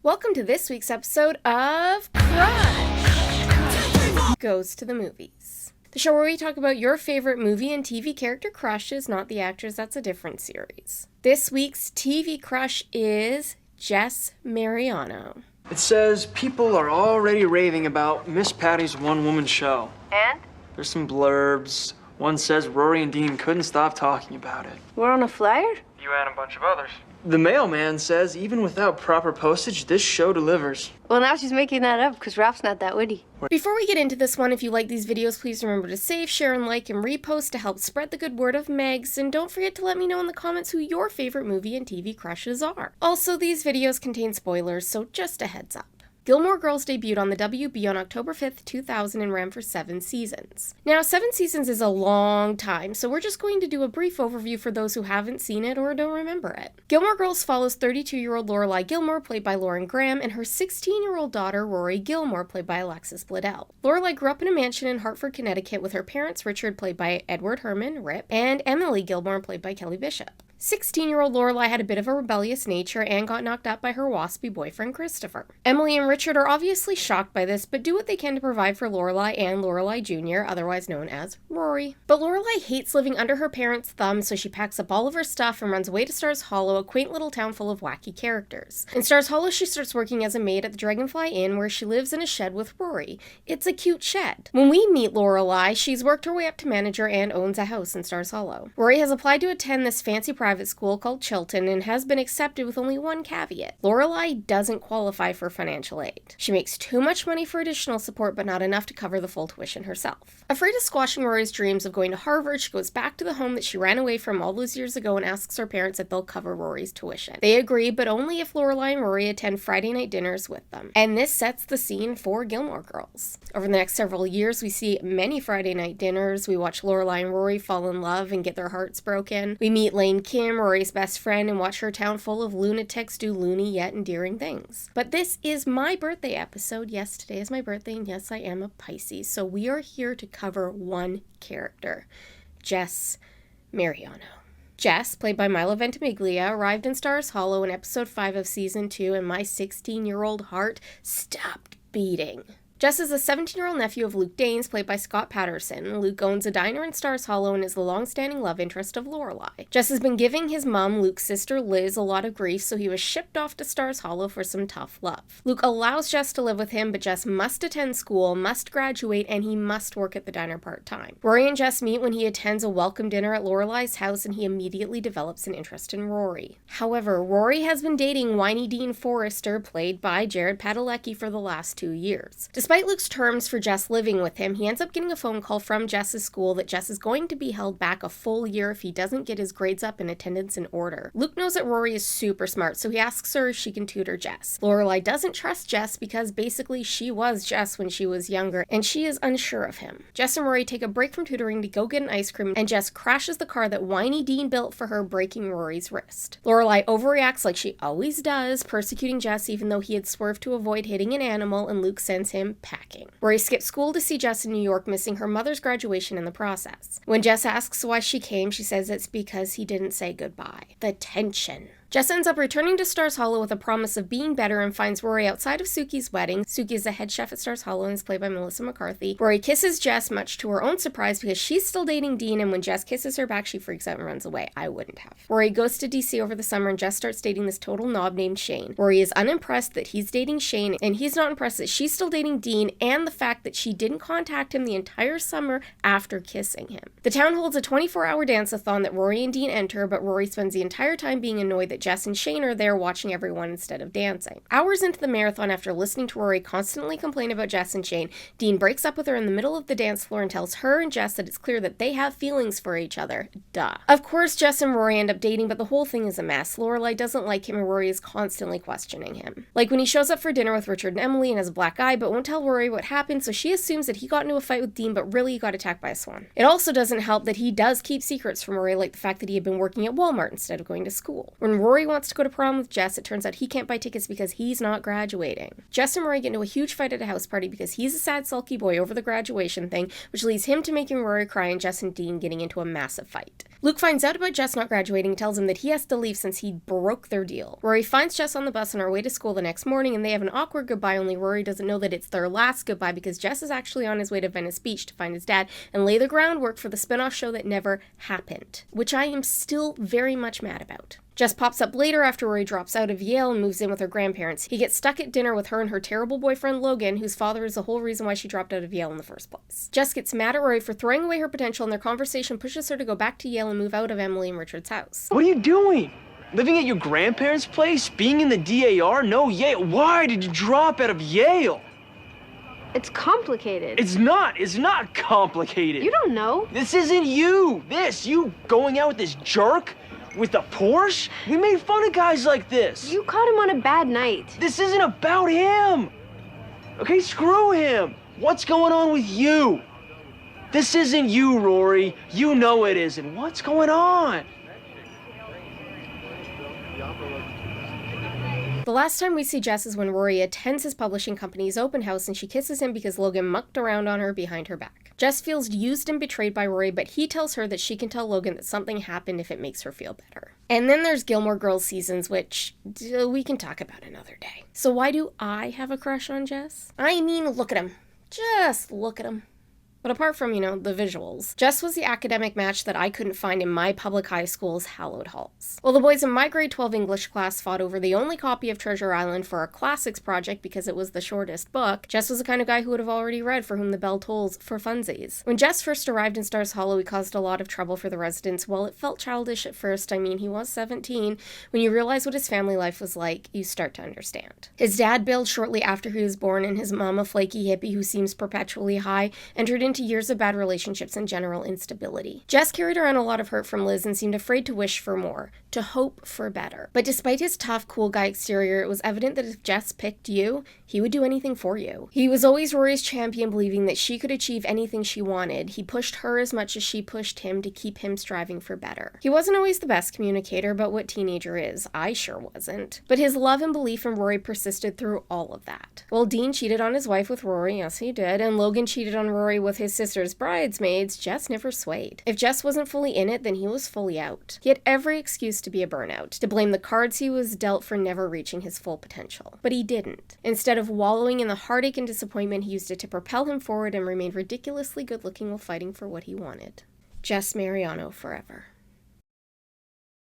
Welcome to this week's episode of Crush Goes to the Movies. The show where we talk about your favorite movie and TV character crushes, not the actors, that's a different series. This week's TV crush is Jess Mariano. It says people are already raving about Miss Patty's one-woman show. And? There's some blurbs. One says Rory and Dean couldn't stop talking about it. We're on a flyer? You and a bunch of others. The mailman says even without proper postage, this show delivers. Well, now she's making that up because Ralph's not that witty. Before we get into this one, if you like these videos, please remember to save, share, and like, and repost to help spread the good word of Megs, and don't forget to let me know in the comments who your favorite movie and TV crushes are. Also, these videos contain spoilers, so just a heads up. Gilmore Girls debuted on the WB on October 5th, 2000 and ran for 7 seasons. Now, 7 seasons is a long time, so we're just going to do a brief overview for those who haven't seen it or don't remember it. Gilmore Girls follows 32-year-old Lorelai Gilmore, played by Lauren Graham, and her 16-year-old daughter, Rory Gilmore, played by Alexis Bledel. Lorelai grew up in a mansion in Hartford, Connecticut with her parents, Richard, played by Edward Herman, Rip, and Emily Gilmore, played by Kelly Bishop. 16-year-old Lorelai had a bit of a rebellious nature and got knocked up by her waspy boyfriend Christopher. Emily and Richard are obviously shocked by this, but do what they can to provide for Lorelai and Lorelai Jr., otherwise known as Rory. But Lorelai hates living under her parents' thumb, so she packs up all of her stuff and runs away to Stars Hollow, a quaint little town full of wacky characters. In Stars Hollow, she starts working as a maid at the Dragonfly Inn, where she lives in a shed with Rory. It's a cute shed. When we meet Lorelai, she's worked her way up to manager and owns a house in Stars Hollow. Rory has applied to attend this fancy private school called Chilton and has been accepted with only one caveat. Lorelai doesn't qualify for financial aid. She makes too much money for additional support, but not enough to cover the full tuition herself. Afraid of squashing Rory's dreams of going to Harvard, she goes back to the home that she ran away from all those years ago and asks her parents if they'll cover Rory's tuition. They agree, but only if Lorelai and Rory attend Friday night dinners with them. And this sets the scene for Gilmore Girls. Over the next several years, we see many Friday night dinners. We watch Lorelai and Rory fall in love and get their hearts broken. We meet Lane Kim, Rory's best friend, and watch her town full of lunatics do loony yet endearing things. But this is my birthday episode. Yes, today is my birthday, and yes, I am a Pisces. So we are here to cover one character, Jess Mariano. Jess, played by Milo Ventimiglia, arrived in Stars Hollow in episode 5 of season 2, and my 16-year-old heart stopped beating. Jess is a 17-year-old nephew of Luke Danes, played by Scott Patterson. Luke owns a diner in Stars Hollow and is the long-standing love interest of Lorelai. Jess has been giving his mom, Luke's sister Liz, a lot of grief, so he was shipped off to Stars Hollow for some tough love. Luke allows Jess to live with him, but Jess must attend school, must graduate, and he must work at the diner part-time. Rory and Jess meet when he attends a welcome dinner at Lorelai's house, and he immediately develops an interest in Rory. However, Rory has been dating whiny Dean Forrester, played by Jared Padalecki, for the last 2 years. Despite Luke's terms for Jess living with him, he ends up getting a phone call from Jess's school that Jess is going to be held back a full year if he doesn't get his grades up and attendance in order. Luke knows that Rory is super smart, so he asks her if she can tutor Jess. Lorelai doesn't trust Jess because basically she was Jess when she was younger, and she is unsure of him. Jess and Rory take a break from tutoring to go get an ice cream, and Jess crashes the car that whiny Dean built for her, breaking Rory's wrist. Lorelai overreacts like she always does, persecuting Jess even though he had swerved to avoid hitting an animal, and Luke sends him packing. Rory skips school to see Jess in New York, missing her mother's graduation in the process. When Jess asks why she came, she says it's because he didn't say goodbye. The tension. Jess ends up returning to Stars Hollow with a promise of being better and finds Rory outside of Suki's wedding. Suki is the head chef at Stars Hollow and is played by Melissa McCarthy. Rory kisses Jess, much to her own surprise, because she's still dating Dean, and when Jess kisses her back, she freaks out and runs away. I wouldn't have. Rory goes to DC over the summer, and Jess starts dating this total knob named Shane. Rory is unimpressed that he's dating Shane, and he's not impressed that she's still dating Dean, and the fact that she didn't contact him the entire summer after kissing him. The town holds a 24-hour dance-a-thon that Rory and Dean enter, but Rory spends the entire time being annoyed that Jess and Shane are there watching everyone instead of dancing. Hours into the marathon, after listening to Rory constantly complain about Jess and Shane, Dean breaks up with her in the middle of the dance floor and tells her and Jess that it's clear that they have feelings for each other. Duh. Of course, Jess and Rory end up dating, but the whole thing is a mess. Lorelai doesn't like him, and Rory is constantly questioning him. Like when he shows up for dinner with Richard and Emily and has a black eye, but won't tell Rory what happened, so she assumes that he got into a fight with Dean, but really he got attacked by a swan. It also doesn't help that he does keep secrets from Rory, like the fact that he had been working at Walmart instead of going to school. When Rory wants to go to prom with Jess, it turns out he can't buy tickets because he's not graduating. Jess and Rory get into a huge fight at a house party because he's a sad, sulky boy over the graduation thing, which leads him to making Rory cry and Jess and Dean getting into a massive fight. Luke finds out about Jess not graduating and tells him that he has to leave since he broke their deal. Rory finds Jess on the bus on her way to school the next morning, and they have an awkward goodbye, only Rory doesn't know that it's their last goodbye because Jess is actually on his way to Venice Beach to find his dad and lay the groundwork for the spin-off show that never happened, which I am still very much mad about. Jess pops up later after Rory drops out of Yale and moves in with her grandparents. He gets stuck at dinner with her and her terrible boyfriend Logan, whose father is the whole reason why she dropped out of Yale in the first place. Jess gets mad at Rory for throwing away her potential, and their conversation pushes her to go back to Yale and move out of Emily and Richard's house. What are you doing? Living at your grandparents' place? Being in the DAR? No Yale. Why did you drop out of Yale? It's complicated. It's not complicated. You don't know. This isn't you. You going out with this jerk? With a Porsche? We made fun of guys like this. You caught him on a bad night. This isn't about him. Okay, screw him. What's going on with you? This isn't you, Rory. You know it isn't. What's going on? The last time we see Jess is when Rory attends his publishing company's open house and she kisses him because Logan mucked around on her behind her back. Jess feels used and betrayed by Rory, but he tells her that she can tell Logan that something happened if it makes her feel better. And then there's Gilmore Girls seasons, which we can talk about another day. So why do I have a crush on Jess? I mean, look at him. Just look at him. But apart from, the visuals, Jess was the academic match that I couldn't find in my public high school's hallowed halls. While the boys in my grade 12 English class fought over the only copy of Treasure Island for our classics project because it was the shortest book, Jess was the kind of guy who would have already read For Whom the Bell Tolls for funsies. When Jess first arrived in Stars Hollow, he caused a lot of trouble for the residents. While it felt childish at first, he was 17, when you realize what his family life was like, you start to understand. His dad bailed shortly after he was born, and his mom, a flaky hippie who seems perpetually high, entered into years of bad relationships and general instability. Jess carried around a lot of hurt from Liz and seemed afraid to wish for more, to hope for better. But despite his tough, cool guy exterior, it was evident that if Jess picked you, he would do anything for you. He was always Rory's champion, believing that she could achieve anything she wanted. He pushed her as much as she pushed him to keep him striving for better. He wasn't always the best communicator, but what teenager is? I sure wasn't. But his love and belief in Rory persisted through all of that. Well, Dean cheated on his wife with Rory, yes he did, and Logan cheated on Rory with his sister's bridesmaids, Jess never swayed. If Jess wasn't fully in it, then he was fully out. He had every excuse to be a burnout, to blame the cards he was dealt for never reaching his full potential. But he didn't. Instead of wallowing in the heartache and disappointment, he used it to propel him forward and remained ridiculously good-looking while fighting for what he wanted. Jess Mariano forever.